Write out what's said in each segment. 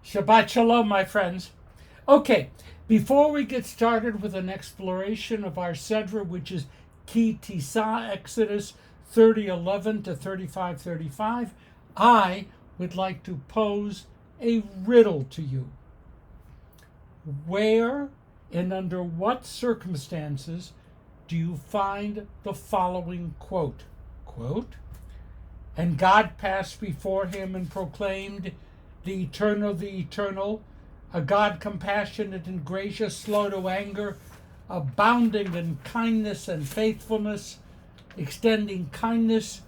Shabbat Shalom, my friends. Okay, before we get started with an exploration of our Sedra, which is Tissa, Exodus 30:11 to 35:35, I would like to pose a riddle to you. Where and under what circumstances do you find the following quote? And God passed before him and proclaimed, the eternal, a God compassionate and gracious, slow to anger, abounding in kindness and faithfulness, extending kindness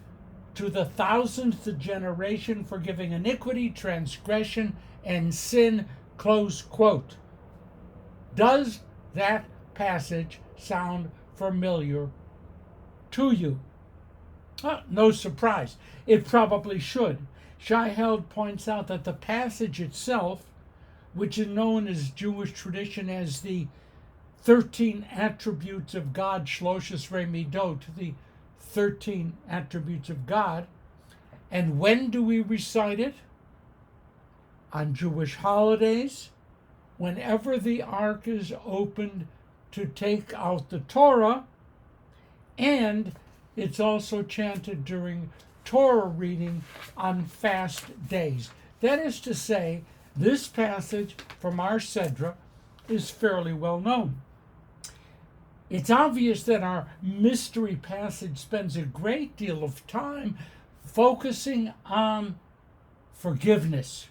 to the thousandth generation, forgiving iniquity, transgression, and sin, close quote. Does that passage sound familiar to you? No surprise. It probably should. Shai Held points out that the passage itself, which is known as Jewish tradition as the 13 attributes of God, Shloshes Midot, the 13 attributes of God. And when do we recite it? On Jewish holidays, whenever the ark is opened to take out the Torah, and it's also chanted during Torah reading on fast days. That is to say, this passage from our Sedra is fairly well known. It's obvious that our mystery passage spends a great deal of time focusing on forgiveness.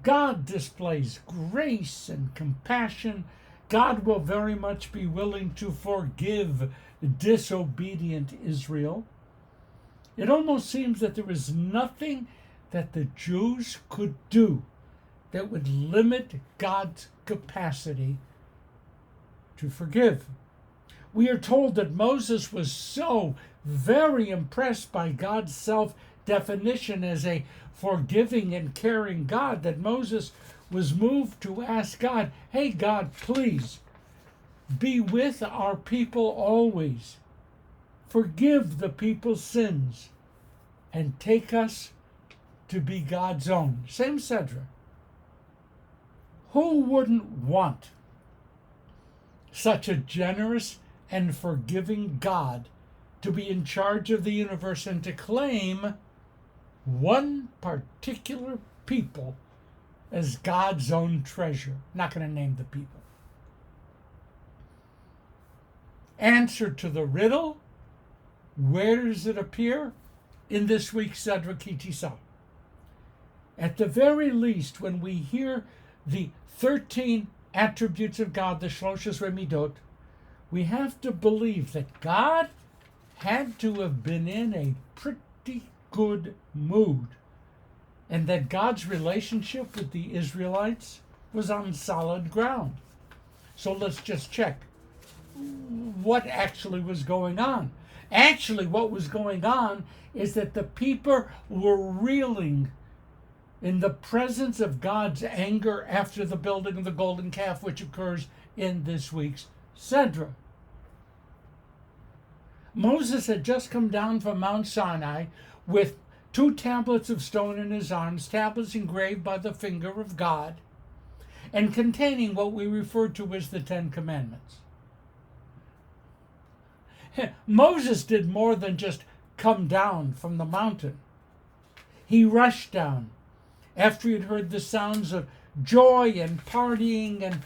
God displays grace and compassion. God will very much be willing to forgive disobedient Israel. It almost seems that there is nothing that the Jews could do that would limit God's capacity to forgive. We are told that Moses was so very impressed by God's self-definition as a forgiving and caring God that Moses was moved to ask God, hey God, please be with our people always. Forgive the people's sins and take us to be God's own. Same Sedra. Who wouldn't want such a generous and forgiving God to be in charge of the universe and to claim one particular people as God's own treasure? Not going to name the people. Answer to the riddle. Where does it appear? In this week's Sedra Tissa. At the very least, when we hear the 13 attributes of God, the Shloshes Midot, we have to believe that God had to have been in a pretty good mood, and that God's relationship with the Israelites was on solid ground. So let's just check what actually was going on. Actually, what was going on is that the people were reeling in the presence of God's anger after the building of the golden calf, which occurs in this week's Sedra. Moses had just come down from Mount Sinai with 2 tablets of stone in his arms, tablets engraved by the finger of God, and containing what we refer to as the 10 Commandments. Moses did more than just come down from the mountain. He rushed down after he had heard the sounds of joy and partying and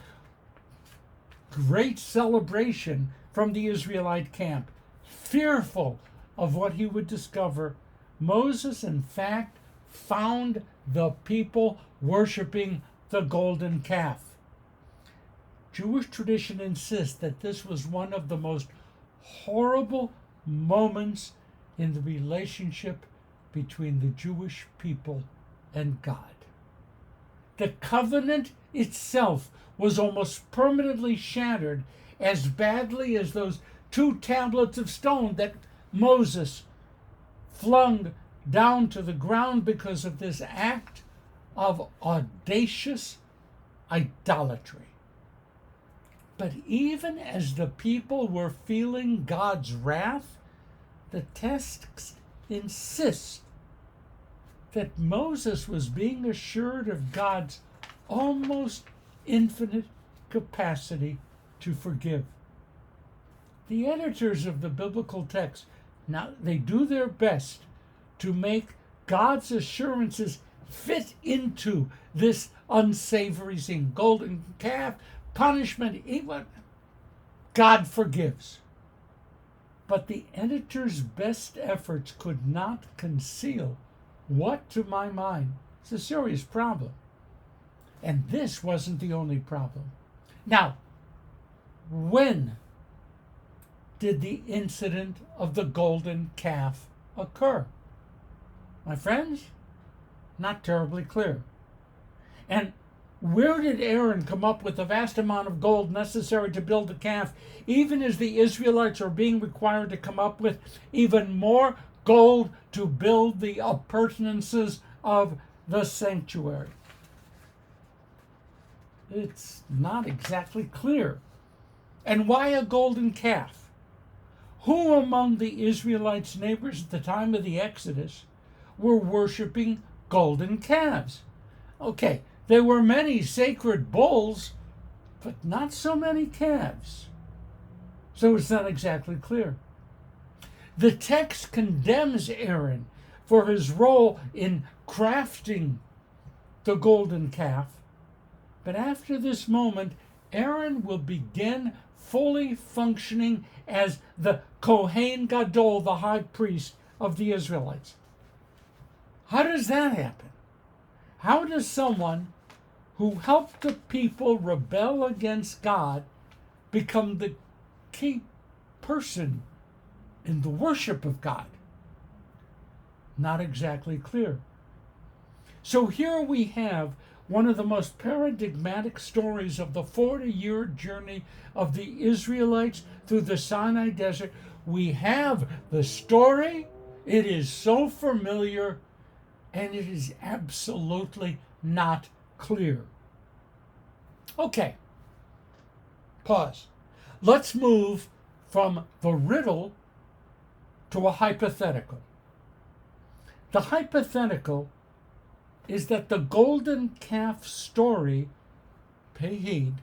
great celebration from the Israelite camp. Fearful of what he would discover, Moses, in fact, found the people worshiping the golden calf. Jewish tradition insists that this was one of the most horrible moments in the relationship between the Jewish people and God. The covenant itself was almost permanently shattered, as badly as those 2 tablets of stone that Moses flung down to the ground because of this act of audacious idolatry. But even as the people were feeling God's wrath, the text insists that Moses was being assured of God's almost infinite capacity to forgive. The editors of the biblical text, now they do their best to make God's assurances fit into this unsavory scene. Golden calf, punishment, even God forgives. But the editor's best efforts could not conceal what, to my mind, is a serious problem. And this wasn't the only problem. Now, when did the incident of the golden calf occur? My friends, not terribly clear. And where did Aaron come up with the vast amount of gold necessary to build the calf, even as the Israelites are being required to come up with even more gold to build the appurtenances of the sanctuary? It's not exactly clear. And why a golden calf? Who among the Israelites' neighbors at the time of the Exodus were worshiping golden calves? Okay, there were many sacred bulls, but not so many calves. So it's not exactly clear. The text condemns Aaron for his role in crafting the golden calf, but after this moment, Aaron will begin fully functioning as the Kohen Gadol, the high priest of the Israelites. How does that happen? How does someone who helped the people rebel against God become the key person in the worship of God? Not exactly clear. So here we have one of the most paradigmatic stories of the 40-year journey of the Israelites through the Sinai Desert. We have the story. It is so familiar, and it is absolutely not clear. Okay, pause. Let's move from the riddle to a hypothetical. The hypothetical is that the golden calf story, pay heed,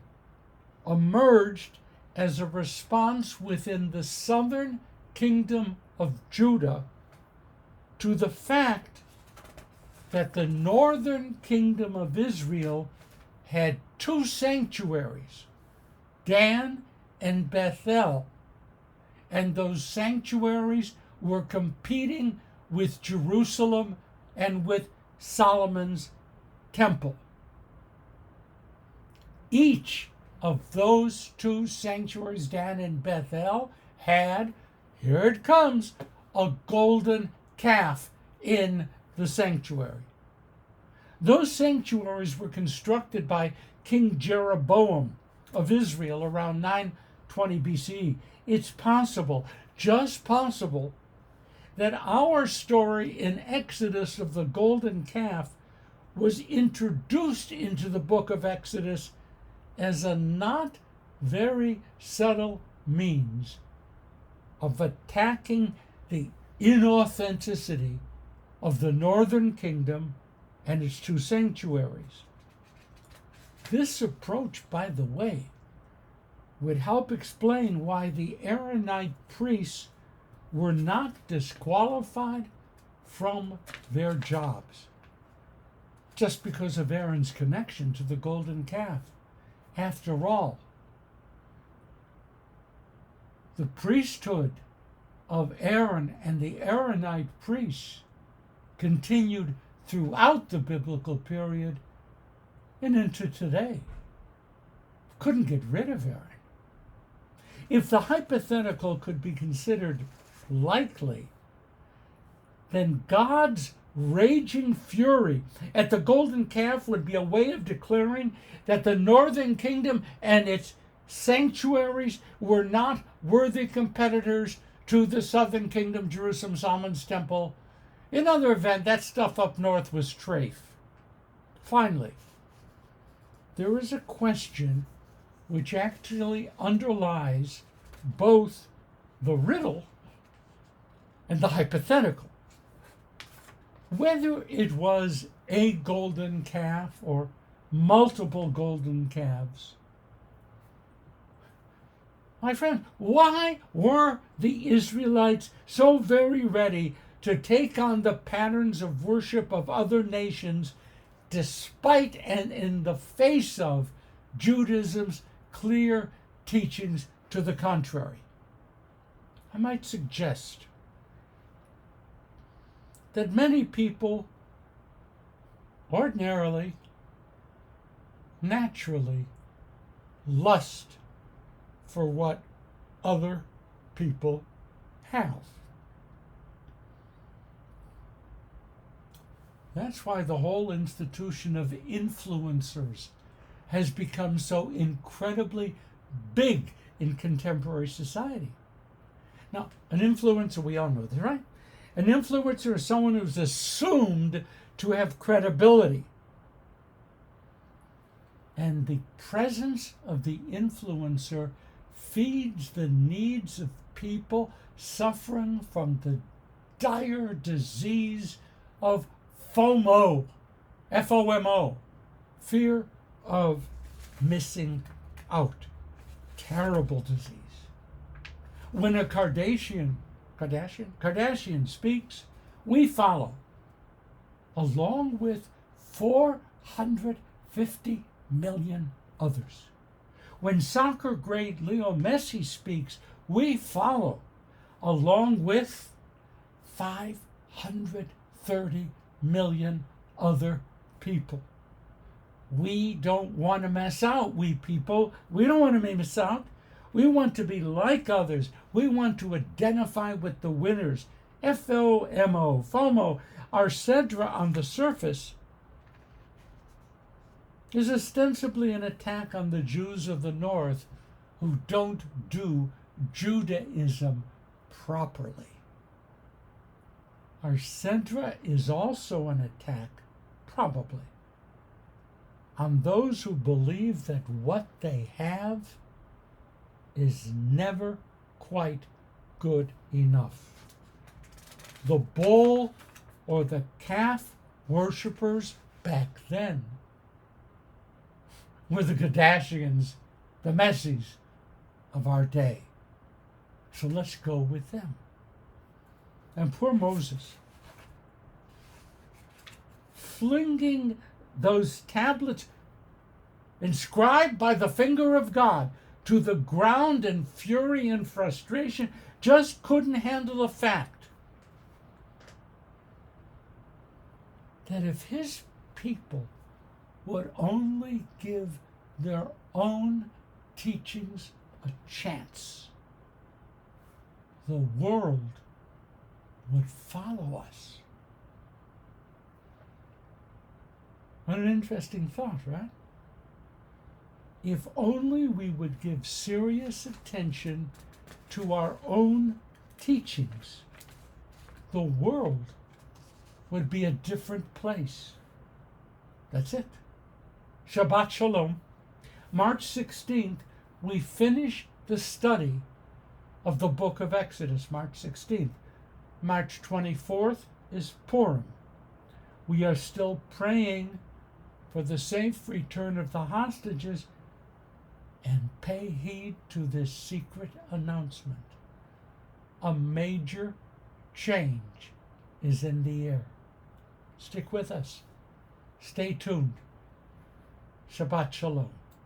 emerged as a response within the southern kingdom of Judah to the fact that the northern kingdom of Israel had two sanctuaries, Dan and Bethel, and those sanctuaries were competing with Jerusalem and with Solomon's temple. Each of those two sanctuaries, Dan and Bethel, had, here it comes, a golden calf in the sanctuary. Those sanctuaries were constructed by King Jeroboam of Israel around 920 BCE. It's possible, just possible, that our story in Exodus of the golden calf was introduced into the book of Exodus as a not very subtle means of attacking the inauthenticity of the northern kingdom and its two sanctuaries. This approach, by the way, would help explain why the Aaronite priests were not disqualified from their jobs just because of Aaron's connection to the golden calf. After all, the priesthood of Aaron and the Aaronite priests continued throughout the biblical period and into today. Couldn't get rid of Aaron. If the hypothetical could be considered likely, then God's raging fury at the golden calf would be a way of declaring that the northern kingdom and its sanctuaries were not worthy competitors to the southern kingdom, Jerusalem, Solomon's temple. In other event, that stuff up north was trafe. Finally, there is a question which actually underlies both the riddle and the hypothetical. Whether it was a golden calf or multiple golden calves. My friend, why were the Israelites so very ready to take on the patterns of worship of other nations despite and in the face of Judaism's clear teachings to the contrary? I might suggest that many people ordinarily, naturally, lust for what other people have. That's why the whole institution of influencers has become so incredibly big in contemporary society. Now, an influencer, we all know this, right? An influencer is someone who's assumed to have credibility. And the presence of the influencer feeds the needs of people suffering from the dire disease of FOMO, F-O-M-O, fear of missing out. Terrible disease. When a Kardashian speaks, we follow, along with 450 million others. When soccer great Leo Messi speaks, we follow, along with 530 million other people. We don't want to miss out, we people. We don't want to miss out. We want to be like others. We want to identify with the winners. F-O-M-O, FOMO. Our Sedra on the surface is ostensibly an attack on the Jews of the North who don't do Judaism properly. Our Sedra is also an attack, probably, on those who believe that what they have is never quite good enough. The bull or the calf worshippers back then were the Kardashians, the Messis of our day. So let's go with them. And poor Moses, flinging those tablets inscribed by the finger of God to the ground in fury and frustration, just couldn't handle the fact that if his people would only give their own teachings a chance, the world would follow us. What an interesting thought, right? If only we would give serious attention to our own teachings, the world would be a different place. That's it. Shabbat Shalom. March 16th, we finish the study of the book of Exodus, March 16th. March 24th is Purim. We are still praying for the safe return of the hostages, and pay heed to this secret announcement. A major change is in the air. Stick with us. Stay tuned. Shabbat Shalom.